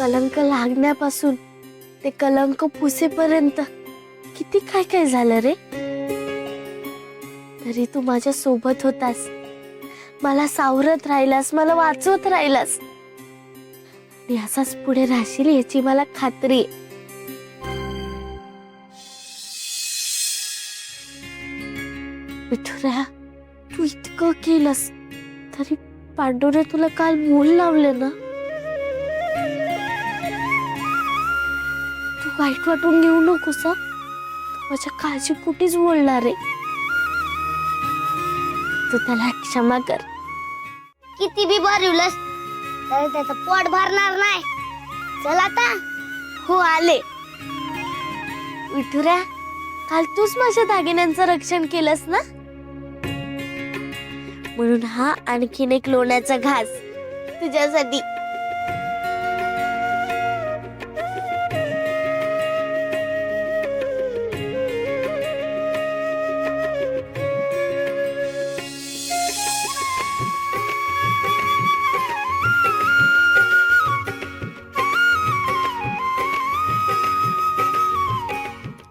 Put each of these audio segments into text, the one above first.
कलंक लागण्यापासून ते कलंक पुसेपर्यंत किती काय काय झालं रे. तरी तू माझ्या सोबत होतास, मला सावरत राहिलास, मला वाचवत राहिलास आणि असाच पुढे राहशील याची मला खात्री आहे. विठुराया, तू इतकं केलंस तरी पांडूने तुला काल मूल लावले ना. तू वाईट वाटून घेऊ नकोस. तू माझ्या काळजीपोटीच बोलणार आहे. तू त्याला क्षमा कर. किती बी भरवलंस तर त्याचं पोट भरणार नाही. चल आता. हो आले. विठुऱ्या, काल तूच माझ्या दागिन्यांचं रक्षण केलंस ना, म्हणून हा आणखीन एक लोण्याचा घास तुझ्यासाठी.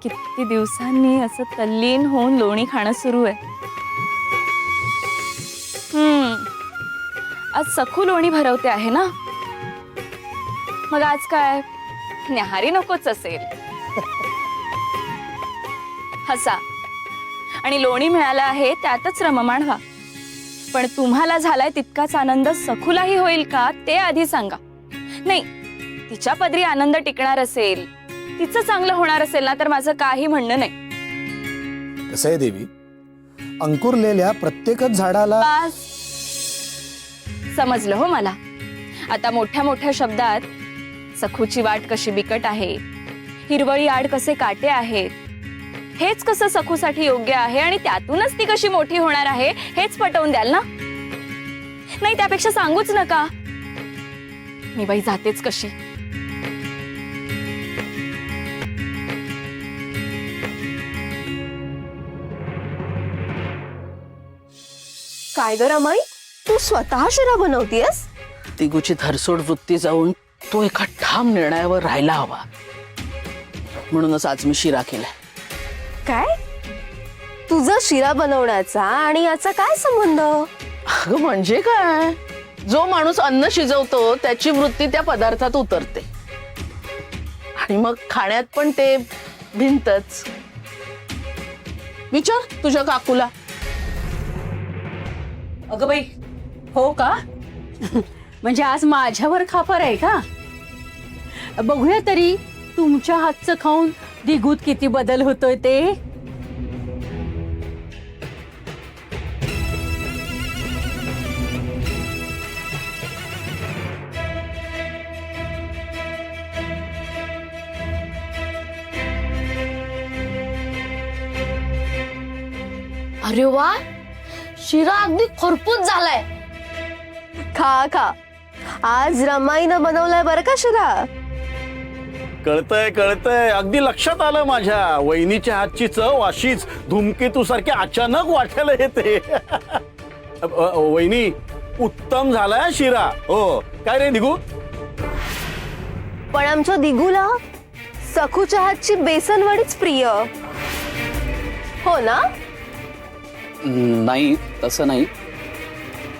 किती दिवसांनी असं तल्लीन होऊन लोणी खाणं सुरू आहे. आज सखू लोणी भरवते आहे ना, मग आज काय न्याहारी नकोच असेल. हसा आणि लोणी मिळालं आहे त्यातच रममाण व्हा. पण तुम्हाला झालाय तितकाच आनंद सखूलाही होईल का ते आधी सांगा. नाही, तिच्या पदरी आनंद टिकणार असेल, तिचं चांगलं होणार असेल ना, तर माझं काही म्हणणं नाही. कसं आहे देवी, अंकुरलेल्या प्रत्येकच झाडाला. बस, समजलं हो मला. आता मोठ्या मोठ्या शब्दात सखूची वाट कशी बिकट आहे, हिरवळी आड कसे काटे आहेत, हेच कसं सखूसाठी योग्य आहे आणि त्यातूनच ती कशी मोठी होणार आहे हेच पटवून द्याल ना. नाही, त्यापेक्षा सांगूच नका. मी बाई जातेच कशी. काय ग रमाई, तू स्वतः शिरा बनवतीयस? तिगूची धरसोड वृत्ती जाऊन तो एका ठाम निर्णयावर राहायला हवा, म्हणूनच आज मी शिरा केलाय. काय? तुझा शिरा बनवण्याचा आणि याचा काय संबंध? अगं म्हणजे काय, जो माणूस अन्न शिजवतो त्याची वृत्ती त्या पदार्थात उतरते आणि मग खाण्यात पण ते भिनतच. विचार तुझ्या काकूला. अगं बाई, हो का? म्हणजे आज माझ्यावर खापर आहे का? बघूया तरी तुमच्या हातचं खाऊन दिगूत किती बदल होतोय ते. अरे वा, शिरा अगदी खरपूस झालाय. खा खा, आज रमाईनं बनवलाय बरं का शिरा. कळतंय कळतंय, अगदी लक्षात आलं माझ्या. वहिनीच्या हातची चव अशीच धूमकेतू सारखी अचानक वाटायला येते. वहिनी, उत्तम झालाय शिरा. हो काय रे दिगू? पण आमच्या दिगूला सखूच्या हातची बेसन वडीच प्रिय, हो ना? नाही, तसं नाही.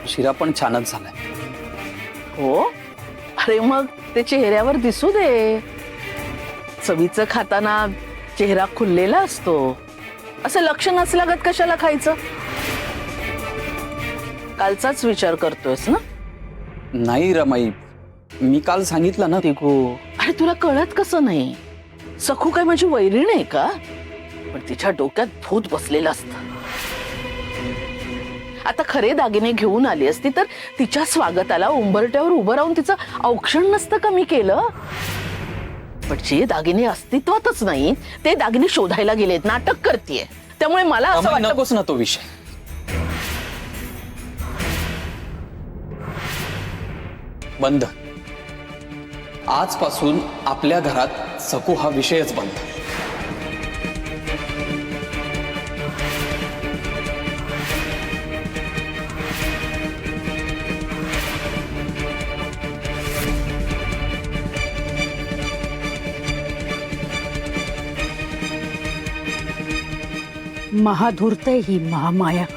शिरा पण छानच झालाय. हो, अरे मग ते चेहऱ्यावर दिसू दे. चवीचं खाताना चेहरा खुललेला असतो. असं लक्ष नसल्यागत कशाला खायचं? कालचाच विचार करतोयस ना? नाही रमाई, मी काल सांगितलं ना दिगू. अरे तुला कळत कसं नाही? सखू काय माझी वैरीण आहे का? पण तिच्या डोक्यात भूत बसलेलं असतं. आता खरे दागिने घेऊन आली असती तर तिच्या स्वागताला उंबरट्यावर उभं राहून तिचं औक्षण नसतं कमी केलं. पण जे दागिने अस्तित्वातच नाही ते दागिने शोधायला गेलेत, नाटक करतेय. त्यामुळे मला असं वाटतं नकोच ना तो विषय. बंद. आजपासून आपल्या घरात सकू हा विषयच बंद. महाधूर्त ही महामाया.